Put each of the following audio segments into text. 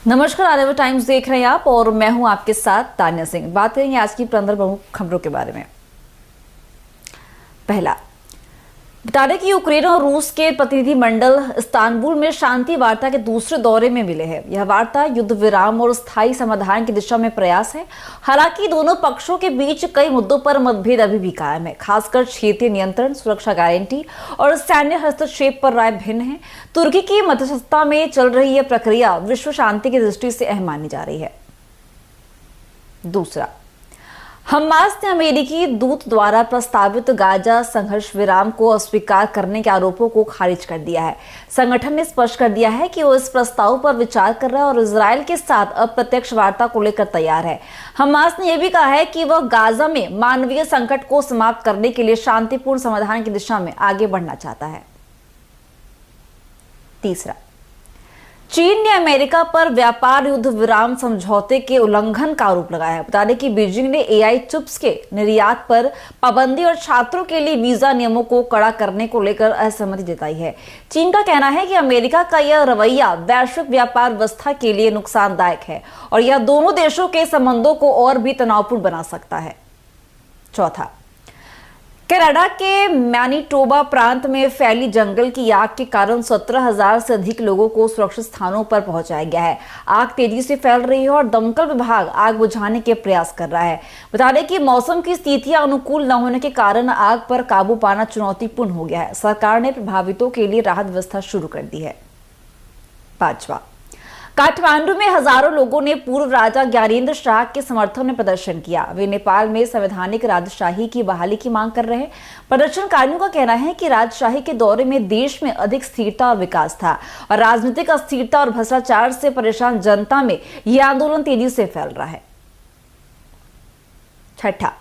नमस्कार, RNA times देख रहे हैं आप और मैं हूं आपके साथ तान्या सिंह। बात करेंगे आज की 15 प्रमुख खबरों के बारे में। पहला, बता दें कि यूक्रेन और रूस के प्रतिनिधिमंडल इस्तांबुल में शांति वार्ता के दूसरे दौरे में मिले हैं। यह वार्ता युद्ध विराम और स्थायी समाधान की दिशा में प्रयास है। हालांकि दोनों पक्षों के बीच कई मुद्दों पर मतभेद अभी भी कायम है, खासकर क्षेत्रीय नियंत्रण, सुरक्षा गारंटी और सैन्य हस्तक्षेप पर राय भिन्न है। तुर्की की मध्यस्थता में चल रही यह प्रक्रिया विश्व शांति की दृष्टि से अहम मानी जा रही है। दूसरा, हमास ने अमेरिकी दूत द्वारा प्रस्तावित गाजा संघर्ष विराम को अस्वीकार करने के आरोपों को खारिज कर दिया है। संगठन ने स्पष्ट कर दिया है कि वो इस प्रस्ताव पर विचार कर रहा है और इजरायल के साथ अप्रत्यक्ष वार्ता को लेकर तैयार है। हमास ने यह भी कहा है कि वह गाजा में मानवीय संकट को समाप्त करने के लिए शांतिपूर्ण समाधान की दिशा में आगे बढ़ना चाहता है। तीसरा, चीन ने अमेरिका पर व्यापार युद्ध विराम समझौते के उल्लंघन का आरोप लगाया है। बता दें कि बीजिंग ने एआई चिप्स के निर्यात पर पाबंदी और छात्रों के लिए वीजा नियमों को कड़ा करने को लेकर असहमति जताई है। चीन का कहना है कि अमेरिका का यह रवैया वैश्विक व्यापार व्यवस्था के लिए नुकसानदायक है और यह दोनों देशों के संबंधों को और भी तनावपूर्ण बना सकता है। चौथा, कनाडा के मैनिटोबा प्रांत में फैली जंगल की आग के कारण 17,000 से अधिक लोगों को सुरक्षित स्थानों पर पहुंचाया गया है। आग तेजी से फैल रही है और दमकल विभाग आग बुझाने के प्रयास कर रहा है। बता दें कि मौसम की स्थितियां अनुकूल न होने के कारण आग पर काबू पाना चुनौतीपूर्ण हो गया है। सरकार ने प्रभावितों के लिए राहत व्यवस्था शुरू कर दी है। पांचवा, काठमांडू में हजारों लोगों ने पूर्व राजा ज्ञानेंद्र शाह के समर्थन में प्रदर्शन किया। वे नेपाल में संवैधानिक राजशाही की बहाली की मांग कर रहे हैं। प्रदर्शनकारियों का कहना है कि राजशाही के दौरे में देश में अधिक स्थिरता और विकास था और राजनीतिक अस्थिरता और भ्रष्टाचार से परेशान जनता में यह आंदोलन तेजी से फैल रहा है। छठा,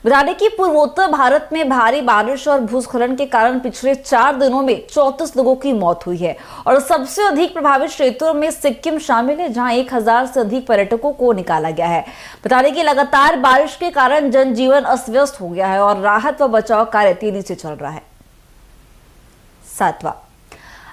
बता दें कि पूर्वोत्तर भारत में भारी बारिश और भूस्खलन के कारण पिछले 4 दिनों में 34 लोगों की मौत हुई है और सबसे अधिक प्रभावित क्षेत्रों में सिक्किम शामिल है, जहां 1000 से अधिक पर्यटकों को निकाला गया है। बता दें कि लगातार बारिश के कारण जनजीवन अस्त व्यस्त हो गया है और राहत व बचाव कार्य तेजी से चल रहा है। सातवां,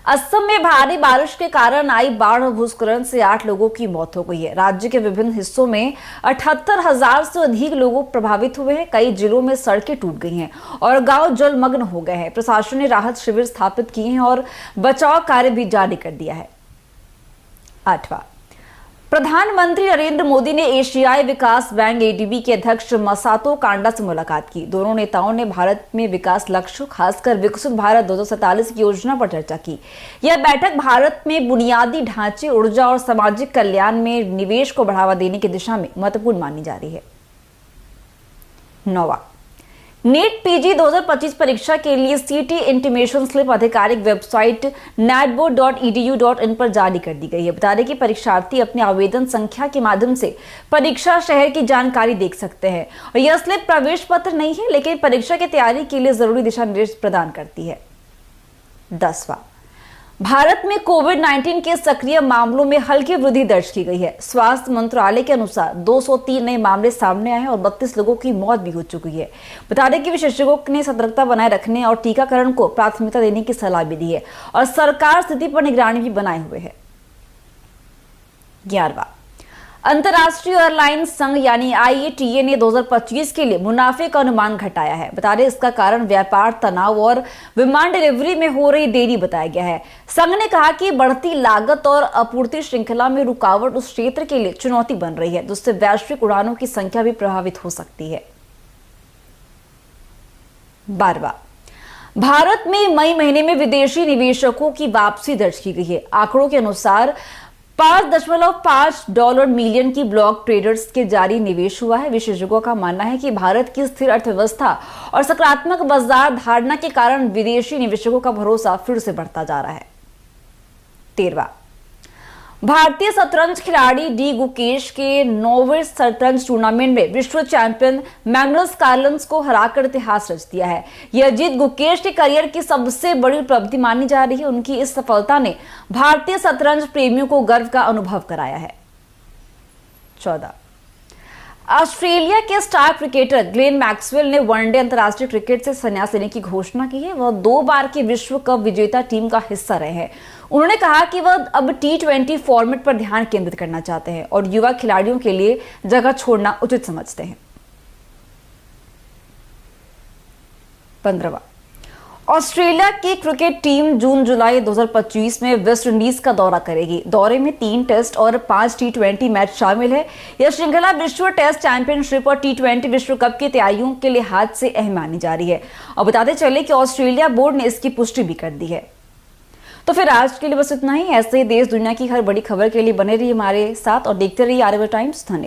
असम में भारी बारिश के कारण आई बाढ़ और भूस्खलन से 8 लोगों की मौत हो गई है। राज्य के विभिन्न हिस्सों में 78,000 से अधिक लोग प्रभावित हुए हैं। कई जिलों में सड़कें टूट गई हैं और गांव जलमग्न हो गए हैं। प्रशासन ने राहत शिविर स्थापित किए हैं और बचाव कार्य भी जारी कर दिया है। 8वां, प्रधानमंत्री नरेंद्र मोदी ने एशियाई विकास बैंक एडीबी के अध्यक्ष मसातो कांडा से मुलाकात की। दोनों नेताओं ने भारत में विकास लक्ष्यों, खासकर विकसित भारत 2047 की योजना पर चर्चा की। यह बैठक भारत में बुनियादी ढांचे, ऊर्जा और सामाजिक कल्याण में निवेश को बढ़ावा देने की दिशा में महत्वपूर्ण मानी जा रही है। 9वां, नीट पीजी 2025 परीक्षा के लिए सीटी इंटीमेशन स्लिप आधिकारिक वेबसाइट netboard.edu.in पर जारी कर दी गई है। बता दें कि परीक्षार्थी अपने आवेदन संख्या के माध्यम से परीक्षा शहर की जानकारी देख सकते हैं और यह स्लिप प्रवेश पत्र नहीं है, लेकिन परीक्षा की तैयारी के लिए जरूरी दिशा निर्देश प्रदान करती है। 10वां, भारत में कोविड-19 के सक्रिय मामलों में हल्की वृद्धि दर्ज की गई है। स्वास्थ्य मंत्रालय के अनुसार 203 नए मामले सामने आए और 32 लोगों की मौत भी हो चुकी है। बता दें कि विशेषज्ञों ने सतर्कता बनाए रखने और टीकाकरण को प्राथमिकता देने की सलाह भी दी है और सरकार स्थिति पर निगरानी भी बनाए हुए है। 11वां, अंतर्राष्ट्रीय एयरलाइंस संघ यानी IATA ने 2025 के लिए मुनाफे का अनुमान घटाया है। बता दें इसका कारण व्यापार तनाव और विमान डिलीवरी में हो रही देरी बताया गया है। संघ ने कहा कि बढ़ती लागत और आपूर्ति श्रृंखला में रुकावट उस क्षेत्र के लिए चुनौती बन रही है, जिससे वैश्विक उड़ानों की संख्या भी प्रभावित हो सकती है। 12वां, भारत में मई महीने में विदेशी निवेशकों की वापसी दर्ज की गई है। आंकड़ों के अनुसार $5.5 मिलियन की ब्लॉक ट्रेडर्स के जारी निवेश हुआ है। विशेषज्ञों का मानना है कि भारत की स्थिर अर्थव्यवस्था और सकारात्मक बाजार धारणा के कारण विदेशी निवेशकों का भरोसा फिर से बढ़ता जा रहा है। 13वां, भारतीय शतरंज खिलाड़ी डी गुकेश के 9वें शतरंज टूर्नामेंट में विश्व चैंपियन मैग्नस कार्लसन को हराकर इतिहास रच दिया है। यह जीत गुकेश के करियर की सबसे बड़ी उपलब्धि मानी जा रही है। उनकी इस सफलता ने भारतीय शतरंज प्रेमियों को गर्व का अनुभव कराया है। 14, ऑस्ट्रेलिया के स्टार क्रिकेटर ग्लेन मैक्सवेल ने वनडे अंतर्राष्ट्रीय क्रिकेट से संन्यास लेने की घोषणा की है। वह 2 बार की विश्व कप विजेता टीम का हिस्सा रहे हैं। उन्होंने कहा कि वह अब T20 फॉर्मेट पर ध्यान केंद्रित करना चाहते हैं और युवा खिलाड़ियों के लिए जगह छोड़ना उचित समझते हैं। 15वां, ऑस्ट्रेलिया की क्रिकेट टीम जून-जुलाई 2025 में वेस्ट इंडीज का दौरा करेगी। दौरे में 3 टेस्ट और 5 T20 मैच शामिल है। यह श्रृंखला विश्व टेस्ट चैंपियनशिप और T20 विश्व कप की तैयारियों के लिहाज से अहम मानी जा रही है। और बताते चले कि ऑस्ट्रेलिया बोर्ड ने इसकी पुष्टि भी कर दी है। तो फिर आज के लिए बस इतना ही। ऐसे ही देश दुनिया की हर बड़ी खबर के लिए बने रहिए हमारे साथ और देखते रहिए आरएबी टाइम्स। धन्यवाद।